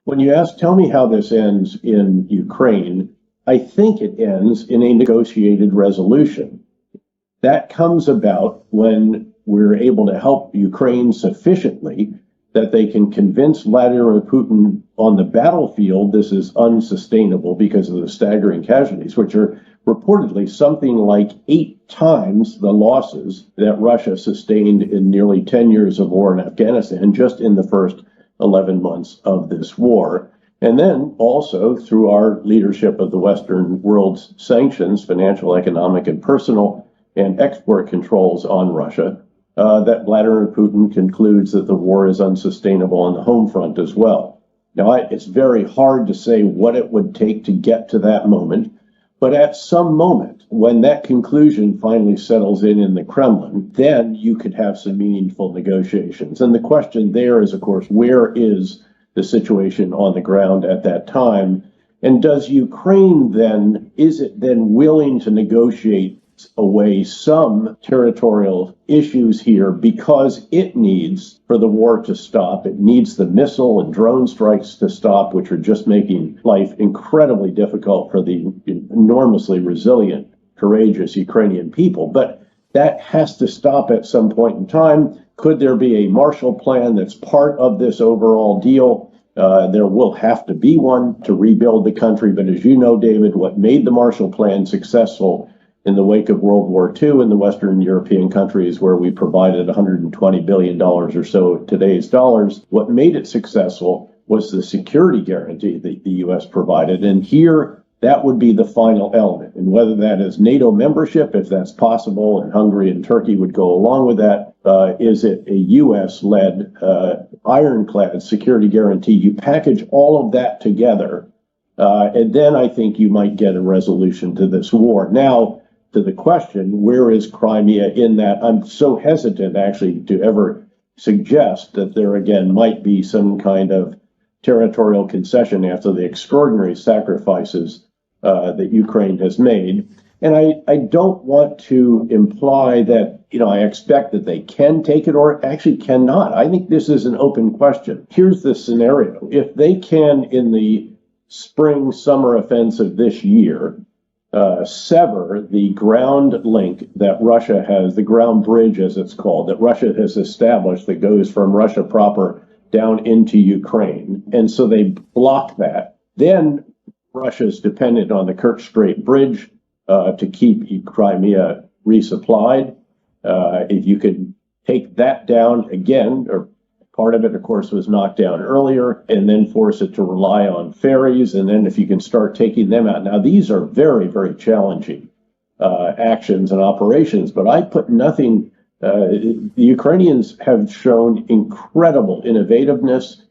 When you ask, tell me how this ends in Ukraine, I think it ends in a negotiated resolution. That comes about when we're able to help Ukraine sufficiently that they can convince Vladimir Putin on the battlefield this is unsustainable because of the staggering casualties, which are reportedly something like 8 times the losses that Russia sustained in nearly 10 years of war in Afghanistan, just in the first 11 months of this war. And then also through our leadership of the Western world's sanctions, financial, economic, and personal, and export controls on Russia, that Vladimir Putin concludes that the war is unsustainable on the home front as well. Now, it's very hard to say what it would take to get to that moment, but at some moment, when that conclusion finally settles in the Kremlin, then you could have some meaningful negotiations. And the question there is, of course, where is the situation on the ground at that time? And does Ukraine then, is it then willing to negotiate away some territorial issues here because it needs for the war to stop? It needs the missile and drone strikes to stop, which are just making life incredibly difficult for the enormously resilient, courageous Ukrainian people. But that has to stop at some point in time. Could there be a Marshall Plan that's part of this overall deal? There will have to be one to rebuild the country. But as you know, David, what made the Marshall Plan successful in the wake of World War II in the Western European countries, where we provided $120 billion or so today's dollars, what made it successful was the security guarantee that the U.S. provided. And here, that would be the final element. And whether that is NATO membership, if that's possible, and Hungary and Turkey would go along with that, is it a U.S.-led ironclad security guarantee? You package all of that together, and then I think you might get a resolution to this war. Now, to the question, where is Crimea in that? I'm so hesitant actually to ever suggest that there again might be some kind of territorial concession after the extraordinary sacrifices that Ukraine has made. And I don't want to imply that, I expect that they can take it or actually cannot. I think this is an open question. Here's the scenario. If they can, in the spring, summer offensive this year, sever the ground link that Russia has, the ground bridge as it's called, that Russia has established that goes from Russia proper down into Ukraine. And so they block that. Then Russia's dependent on the Kerch Strait Bridge to keep Crimea resupplied. If you could take that down again, or part of it, of course, was knocked down earlier, and then force it to rely on ferries. And then if you can start taking them out. Now, these are very, very challenging actions and operations, but I put nothing. The Ukrainians have shown incredible innovativeness,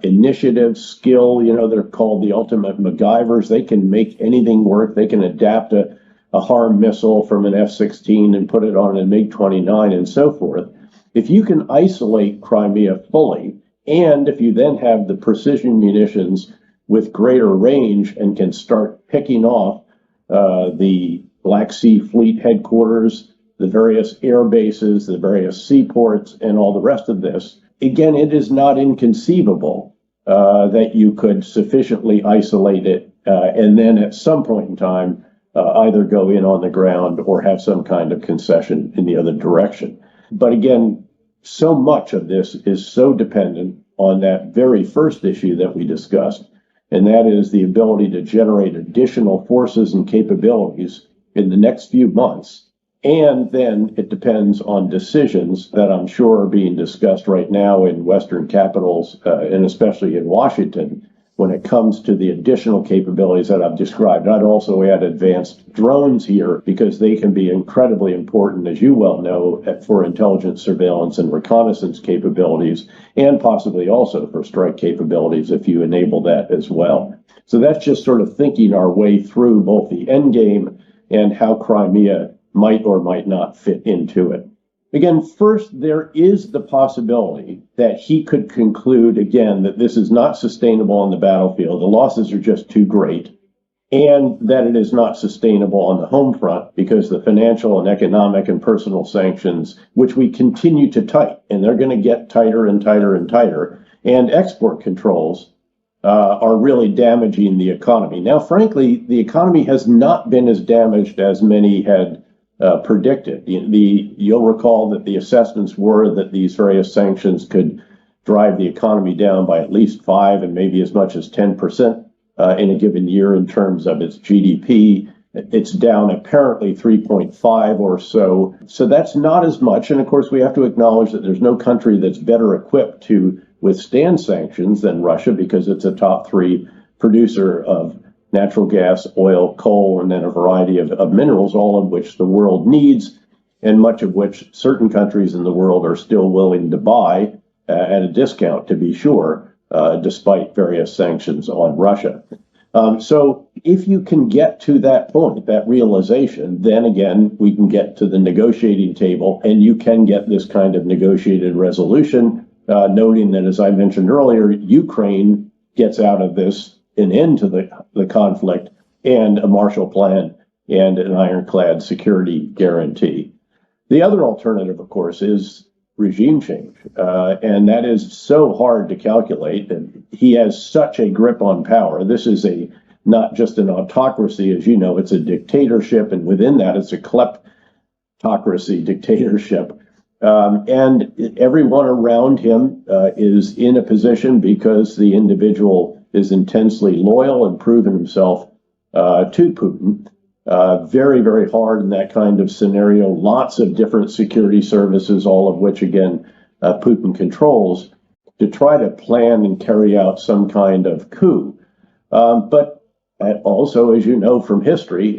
initiative, skill. They're called the ultimate MacGyvers. They can make anything work. They can adapt a HARM missile from an F-16 and put it on a MiG-29 and so forth. If you can isolate Crimea fully, and if you then have the precision munitions with greater range and can start picking off the Black Sea Fleet headquarters, the various air bases, the various seaports, and all the rest of this, again, it is not inconceivable that you could sufficiently isolate it and then at some point in time either go in on the ground or have some kind of concession in the other direction. But again, so much of this is so dependent on that very first issue that we discussed, and that is the ability to generate additional forces and capabilities in the next few months. And then it depends on decisions that I'm sure are being discussed right now in Western capitals, and especially in Washington, when it comes to the additional capabilities that I've described. I'd also add advanced drones here because they can be incredibly important, as you well know, for intelligence, surveillance, and reconnaissance capabilities, and possibly also for strike capabilities if you enable that as well. So that's just sort of thinking our way through both the end game and how Crimea might or might not fit into it. Again, first, there is the possibility that he could conclude, again, that this is not sustainable on the battlefield. The losses are just too great, and that it is not sustainable on the home front because the financial and economic and personal sanctions, which we continue to tighten, and they're going to get tighter and tighter and tighter, and export controls are really damaging the economy. Now, frankly, the economy has not been as damaged as many had predicted. You'll recall that the assessments were that these various sanctions could drive the economy down by at least 5 and maybe as much as 10% in a given year in terms of its GDP. It's down apparently 3.5 or so. So that's not as much. And of course, we have to acknowledge that there's no country that's better equipped to withstand sanctions than Russia, because it's a top 3 producer of natural gas, oil, coal, and then a variety of minerals, all of which the world needs, and much of which certain countries in the world are still willing to buy at a discount, to be sure, despite various sanctions on Russia. So if you can get to that point, that realization, then again, we can get to the negotiating table, and you can get this kind of negotiated resolution, noting that, as I mentioned earlier, Ukraine gets out of this an end to the conflict and a Marshall Plan and an ironclad security guarantee. The other alternative, of course, is regime change, and that is so hard to calculate. And he has such a grip on power. This is not just an autocracy, as you know, it's a dictatorship, and within that, it's a kleptocracy dictatorship. And everyone around him is in a position, because the individual is intensely loyal and proven himself to Putin. Very, very hard in that kind of scenario. Lots of different security services, all of which, again, Putin controls, to try to plan and carry out some kind of coup. But also, as you know from history,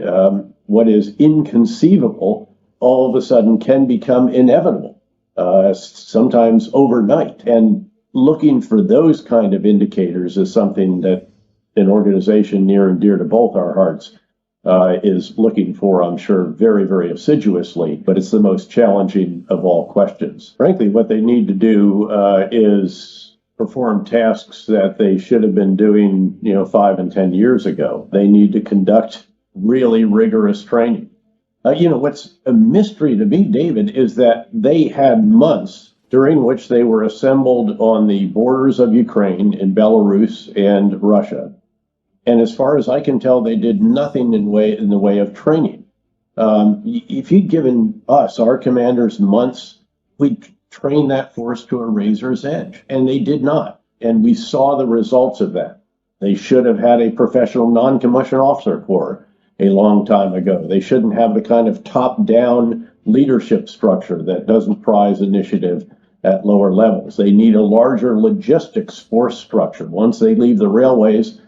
what is inconceivable all of a sudden can become inevitable, sometimes overnight. And looking for those kind of indicators is something that an organization near and dear to both our hearts is looking for, I'm sure, very, very assiduously, but it's the most challenging of all questions. Frankly, what they need to do is perform tasks that they should have been doing, 5 and 10 years ago. They need to conduct really rigorous training. What's a mystery to me, David, is that they had months during which they were assembled on the borders of Ukraine in Belarus and Russia. And as far as I can tell, they did nothing in the way of training. If you'd given us, our commanders, months, we'd train that force to a razor's edge. And they did not. And we saw the results of that. They should have had a professional non-commissioned officer corps a long time ago. They shouldn't have the kind of top-down leadership structure that doesn't prize initiative at lower levels. They need a larger logistics force structure. Once they leave the railways,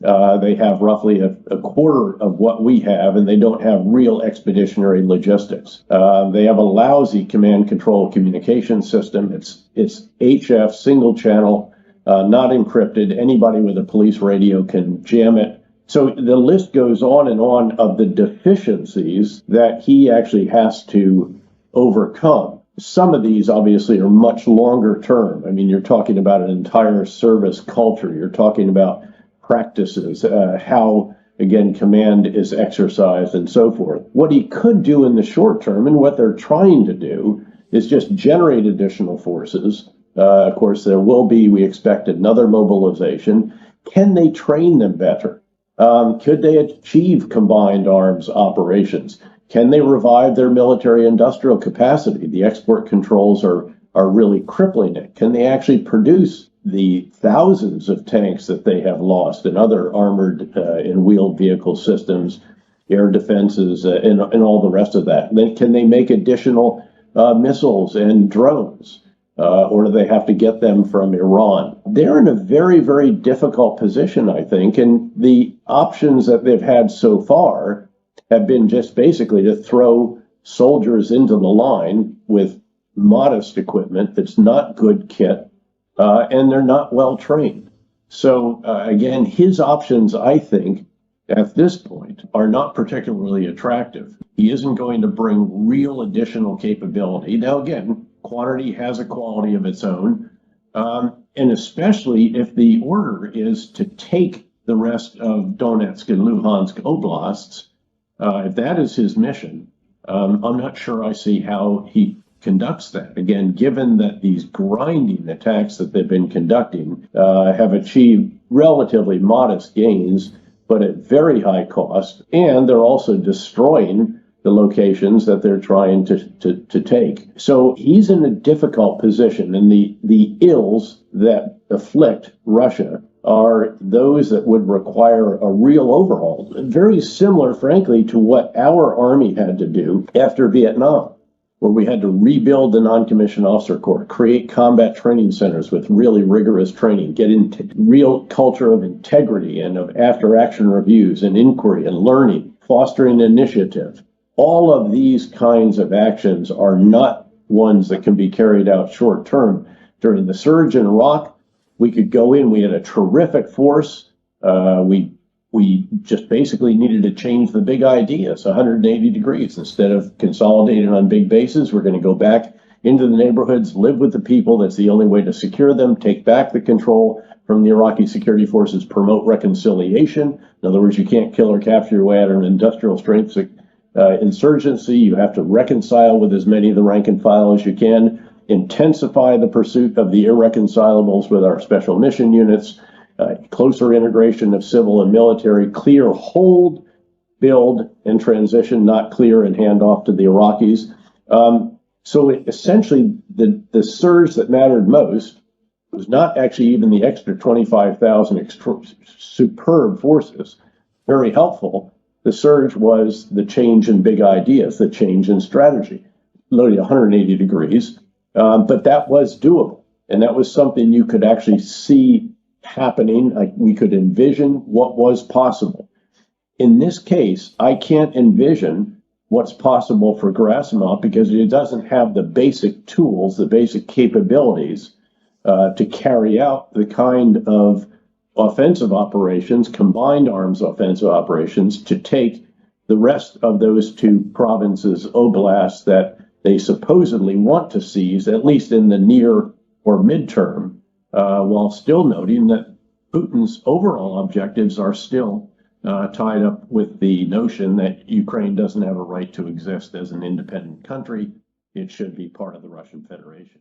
they have roughly a quarter of what we have, and they don't have real expeditionary logistics. They have a lousy command control communication system. It's HF, single channel, not encrypted. Anybody with a police radio can jam it. So the list goes on of the deficiencies that he actually has to overcome. Some of these obviously are much longer term. I mean, you're talking about an entire service culture. You're talking about practices, how, again, command is exercised and so forth. What he could do in the short term, and what they're trying to do, is just generate additional forces. Of course, there will be, we expect, another mobilization. Can they train them better? Could they achieve combined arms operations? Can they revive their military industrial capacity? The export controls are really crippling it. Can they actually produce the thousands of tanks that they have lost and other armored and wheeled vehicle systems, air defenses, and all the rest of that? Then can they make additional missiles and drones? Or do they have to get them from Iran? They're in a very, very difficult position, I think. And the options that they've had so far have been just basically to throw soldiers into the line with modest equipment that's not good kit, and they're not well trained. So again, his options, I think, at this point, are not particularly attractive. He isn't going to bring real additional capability. Now, again, quantity has a quality of its own, and especially if the order is to take the rest of Donetsk and Luhansk oblasts, if that is his mission, I'm not sure I see how he conducts that. Again, given that these grinding attacks that they've been conducting have achieved relatively modest gains, but at very high cost, and they're also destroying the locations that they're trying to take. So he's in a difficult position, and the ills that afflict Russia are those that would require a real overhaul. Very similar, frankly, to what our Army had to do after Vietnam, where we had to rebuild the non-commissioned officer corps, create combat training centers with really rigorous training, get into real culture of integrity and of after-action reviews and inquiry and learning, fostering initiative. All of these kinds of actions are not ones that can be carried out short term. During the surge in Iraq, we could go in, we had a terrific force. We just basically needed to change the big ideas 180 degrees. Instead of consolidating on big bases, we're going to go back into the neighborhoods, live with the people. That's the only way to secure them, take back the control from the Iraqi security forces, promote reconciliation. In other words, you can't kill or capture your way out of an industrial strength insurgency. You have to reconcile with as many of the rank and file as you can, intensify the pursuit of the irreconcilables with our special mission units, closer integration of civil and military, clear, hold, build, and transition, not clear and hand off to the Iraqis. So essentially, the surge that mattered most was not actually even the extra 25,000 superb forces, very helpful. The surge was the change in big ideas, the change in strategy, loaded 180 degrees, but that was doable. And that was something you could actually see happening. Like we could envision what was possible. In this case, I can't envision what's possible for Gerasimov because it doesn't have the basic tools, the basic capabilities to carry out the kind of offensive operations, combined arms offensive operations, to take the rest of those two provinces, oblasts, that they supposedly want to seize, at least in the near or midterm, while still noting that Putin's overall objectives are still tied up with the notion that Ukraine doesn't have a right to exist as an independent country. It should be part of the Russian Federation.